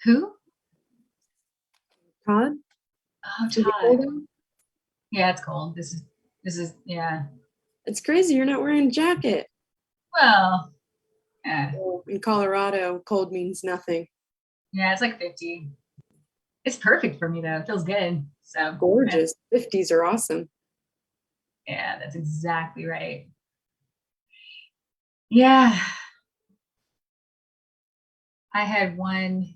Who? Todd? Oh, Is it cold Todd. out? Yeah, it's cold. This is yeah. It's crazy. You're not wearing a jacket. Well, yeah. Well, in Colorado, cold means nothing. Yeah, it's like 50. It's perfect for me though. It feels good. So Gorgeous. 50s are awesome. yeah, that's exactly right. Yeah. I had one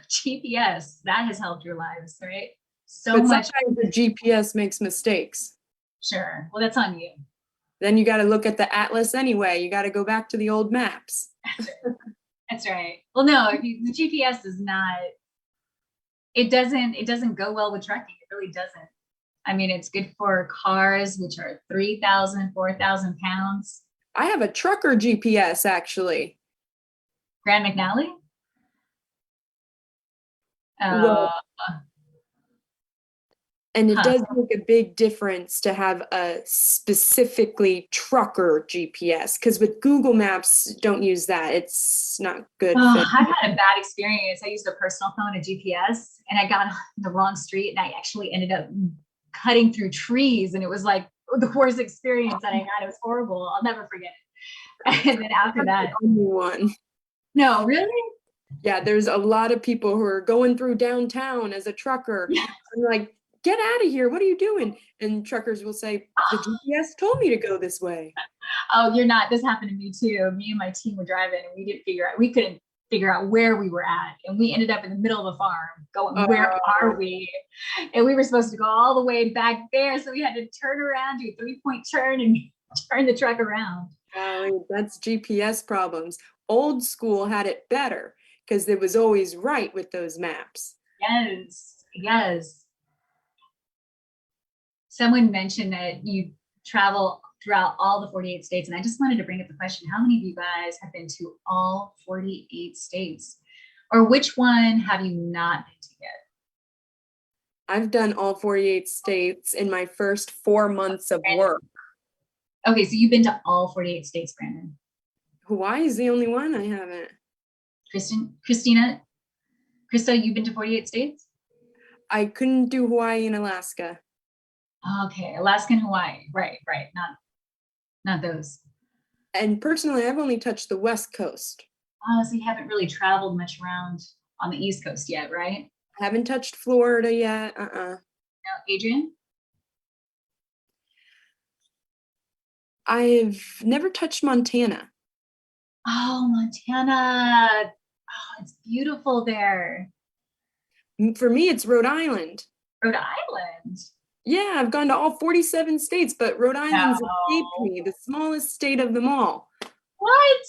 GPS, that has helped your lives, right? So But much. sometimes the GPS makes mistakes. Sure. Well, that's on you. Then you got to look at the atlas anyway. You got to go back to the old maps. That's right. Well, no, the GPS is not, it doesn't go well with trucking. It really doesn't. I mean, it's good for cars, which are 3,000, 4,000 pounds. I have a trucker GPS actually. Grand McNally? Well, and it Huh. does make a big difference to have a specifically trucker GPS, because with Google Maps, don't use that. It's not good. Oh, I've had a bad experience. I used a personal phone, a GPS, and I got on the wrong street and I actually ended up cutting through trees. And it was like the worst experience that I had. It was horrible. I'll never forget it. And then after that, The only one. no, really? Yeah, there's a lot of people who are going through downtown as a trucker. Yeah. I'm like, get out of here. What are you doing? And truckers will say, the GPS told me to go this way. Oh, you're not. This happened to me too. Me and my team were driving and we couldn't figure out where we were at. And we ended up in the middle of a farm going, where are we? And we were supposed to go all the way back there. So we had to turn around, do a 3-point turn and turn the truck around. That's GPS problems. Old school had it better because it was always right with those maps. Yes, yes. Someone mentioned that you travel throughout all the 48 states. And I just wanted to bring up the question, how many of you guys have been to all 48 states? Or which one have you not been to yet? I've done all 48 states in my first 4 months of work. Okay, so you've been to all 48 states, Brandon. Hawaii is the only one I haven't. Christa, you've been to 48 states? I couldn't do Hawaii and Alaska. Okay, Alaska and Hawaii. Right. Not those. And personally, I've only touched the West Coast. So you haven't really traveled much around on the East Coast yet, right? I haven't touched Florida yet. No, Adrian? I've never touched Montana. Oh, Montana. Oh, it's beautiful there. For me, it's Rhode Island. Rhode Island. Yeah, I've gone to all 47 states, but Rhode Island's escaped me, the smallest state of them all. What?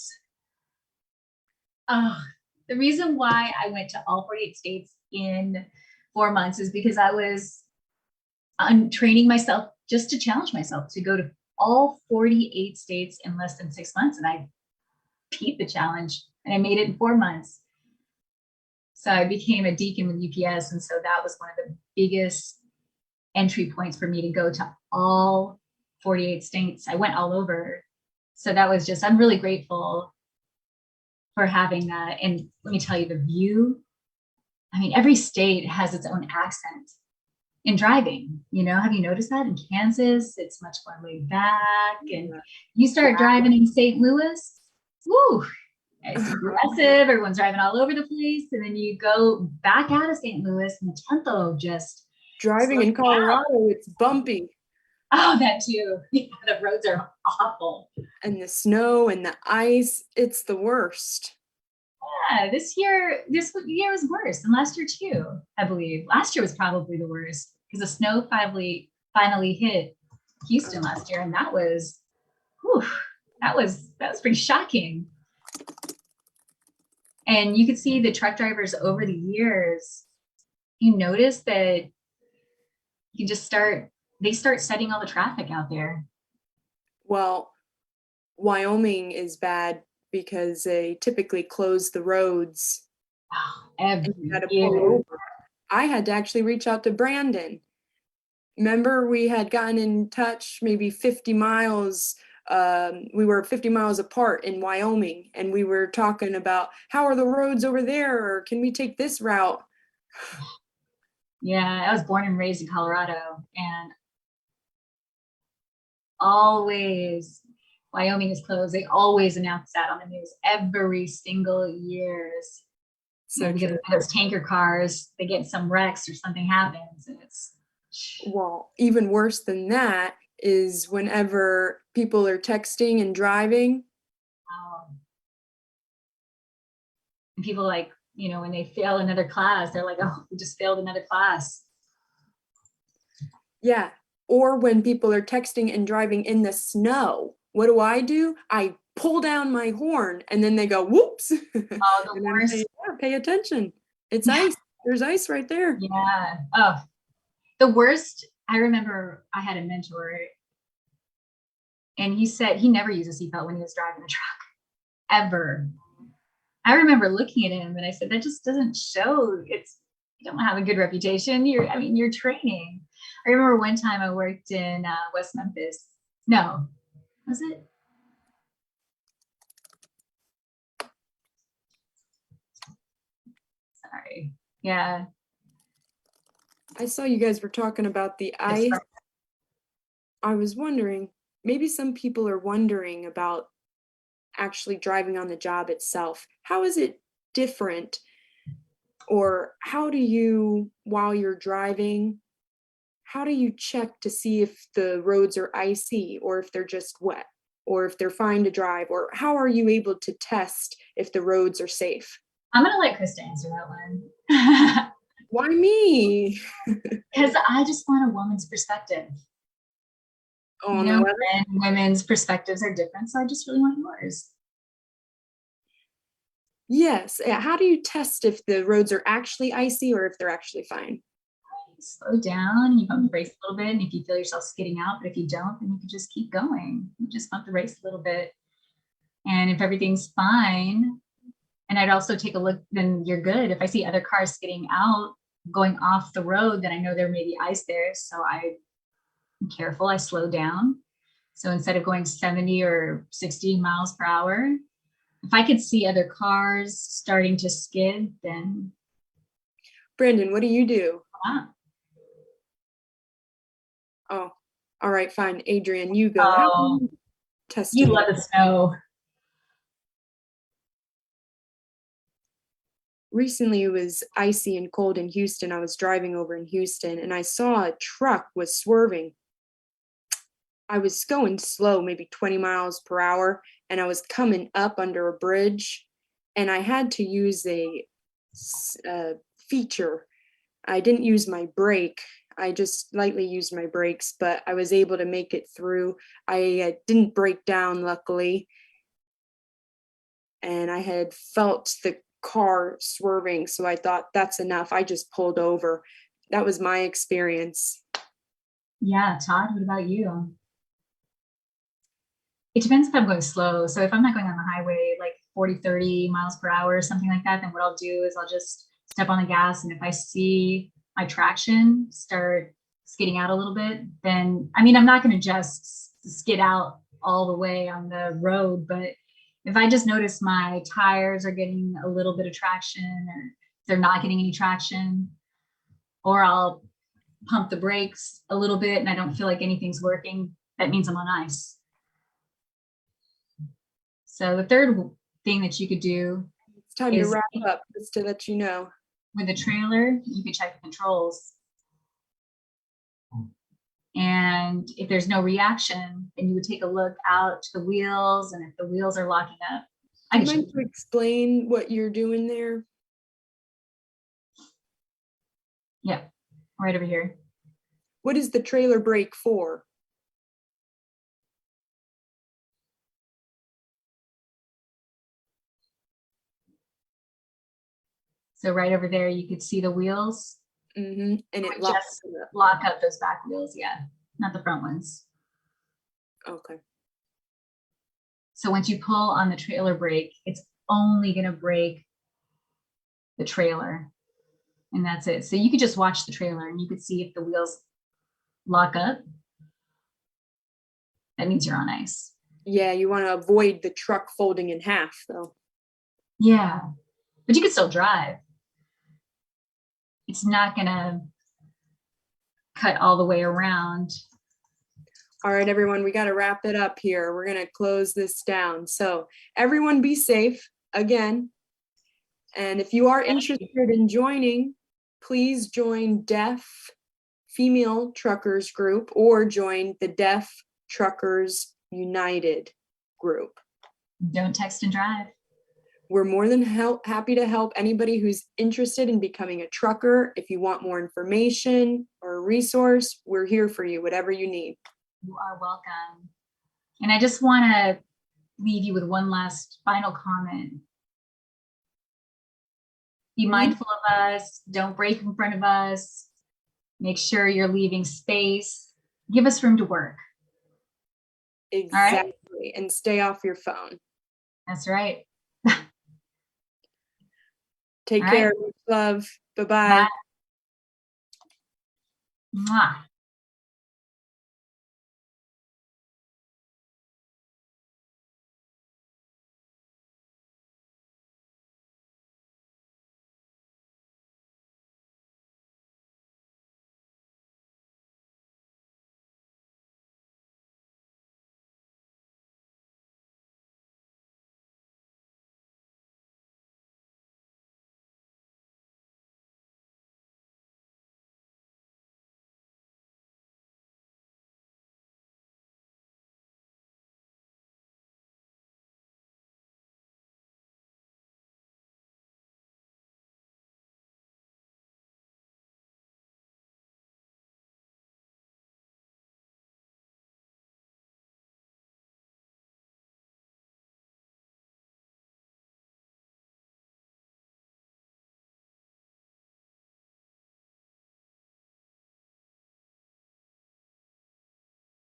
The reason why I went to all 48 states in 4 months is because I was training myself just to challenge myself to go to all 48 states in less than 6 months. And I beat the challenge and I made it in 4 months. So I became a deacon with UPS. And so that was one of the biggest entry points for me to go to all 48 states. I went all over. So that was I'm really grateful for having that. And let me tell you, the view, I mean, every state has its own accent in driving, have you noticed that? In Kansas, it's much more laid back. And you start driving in St. Louis, woo, it's aggressive. Everyone's driving all over the place. And then you go back out of St. Louis and the tempo just driving in Colorado, it's bumpy. Oh, that too. Yeah, the roads are awful. And the snow and the ice, it's the worst. Yeah, this year was worse than last year too, I believe. Last year was probably the worst because the snow finally hit Houston last year, and that was pretty shocking. And you could see the truck drivers over the years. You notice that they start setting all the traffic out there. Well, Wyoming is bad because they typically close the roads. Every year. I had to actually reach out to Brandon. Remember, we had gotten in touch maybe 50 miles. We were 50 miles apart in Wyoming, and we were talking about how are the roads over there, or can we take this route? Yeah, I was born and raised in Colorado, and always Wyoming is closed. They always announce that on the news every single year. So because those tanker cars, they get some wrecks or something happens, and it's even worse than that is whenever people are texting and driving. And people when they fail another class, they're like, oh, we just failed another class. Yeah. Or when people are texting and driving in the snow, what do? I pull down my horn and then they go, whoops. Oh, the And I'm worst. saying, yeah, pay attention. It's ice. There's ice right there. Yeah. Oh, the worst. I remember I had a mentor and he said he never used a seatbelt when he was driving a truck, ever. I remember looking at him and I said, that just doesn't show. You don't have a good reputation. You're training. I remember one time I worked in West Memphis. No, was it? Sorry. Yeah. I saw you guys were talking about the ice. I was wondering, maybe some people are wondering about actually driving on the job itself. How is it different? Or how do you, while you're driving, how do you check to see if the roads are icy or if they're just wet or if they're fine to drive? Or how are you able to test if the roads are safe? I'm going to let Christa answer that one. Why me? Because I just want a woman's perspective. Oh, no. And women's perspectives are different, so I just really want yours. Yes. How do you test if the roads are actually icy or if they're actually fine? Slow down, you pump the brakes a little bit, and if you feel yourself skidding out, but if you don't, then you can just keep going. You just pump the brakes a little bit. And if everything's fine, and I'd also take a look, then you're good. If I see other cars skidding out, going off the road, then I know there may be ice there. So I'm careful, I slow down. So instead of going 70 or 60 miles per hour, if I could see other cars starting to skid, then. Brandon, what do you do? Oh, all right, fine. Adrian, you go. How are you testing? You love the snow. Recently, it was icy and cold in Houston. I was driving over in Houston and I saw a truck was swerving. I was going slow, maybe 20 miles per hour, and I was coming up under a bridge and I had to use a feature. I didn't use my brake. I just lightly used my brakes, but I was able to make it through. I didn't break down, luckily. And I had felt the car swerving, so I thought that's enough. I just pulled over. That was my experience. Yeah, Todd, what about you? It depends if I'm going slow. So if I'm not going on the highway like 40, 30 miles per hour or something like that, then what I'll do is I'll just step on the gas. And if I see my traction start skidding out a little bit, then, I'm not going to just skid out all the way on the road, but if I just notice my tires are getting a little bit of traction or they're not getting any traction, or I'll pump the brakes a little bit and I don't feel like anything's working, that means I'm on ice. So the third thing that you could do, it's time to wrap up, just to let you know. With the trailer, you could check the controls. And if there's no reaction, then you would take a look out to the wheels, and if the wheels are locking up. Do you mind to explain what you're doing there? Yeah, right over here. What is the trailer brake for? So right over there, you could see the wheels. Mm-hmm. And it just lock up those back wheels. Yeah, not the front ones. Okay. So once you pull on the trailer brake, it's only going to brake the trailer, and that's it. So you could just watch the trailer and you could see if the wheels lock up. That means you're on ice. Yeah, you want to avoid the truck folding in half, though. Yeah, but you could still drive. It's not going to cut all the way around. All right, everyone, we got to wrap it up here. We're going to close this down. So everyone be safe again. And if you are interested in joining, please join Deaf Female Truckers Group or join the Deaf Truckers United group. Don't text and drive. We're more than happy to help anybody who's interested in becoming a trucker. If you want more information or a resource, we're here for you, whatever you need. You are welcome. And I just want to leave you with one last final comment. Be mindful of us. Don't break in front of us. Make sure you're leaving space. Give us room to work. Exactly. All right? And stay off your phone. That's right. Take All care. right. Love. Bye-bye. Bye. Mwah.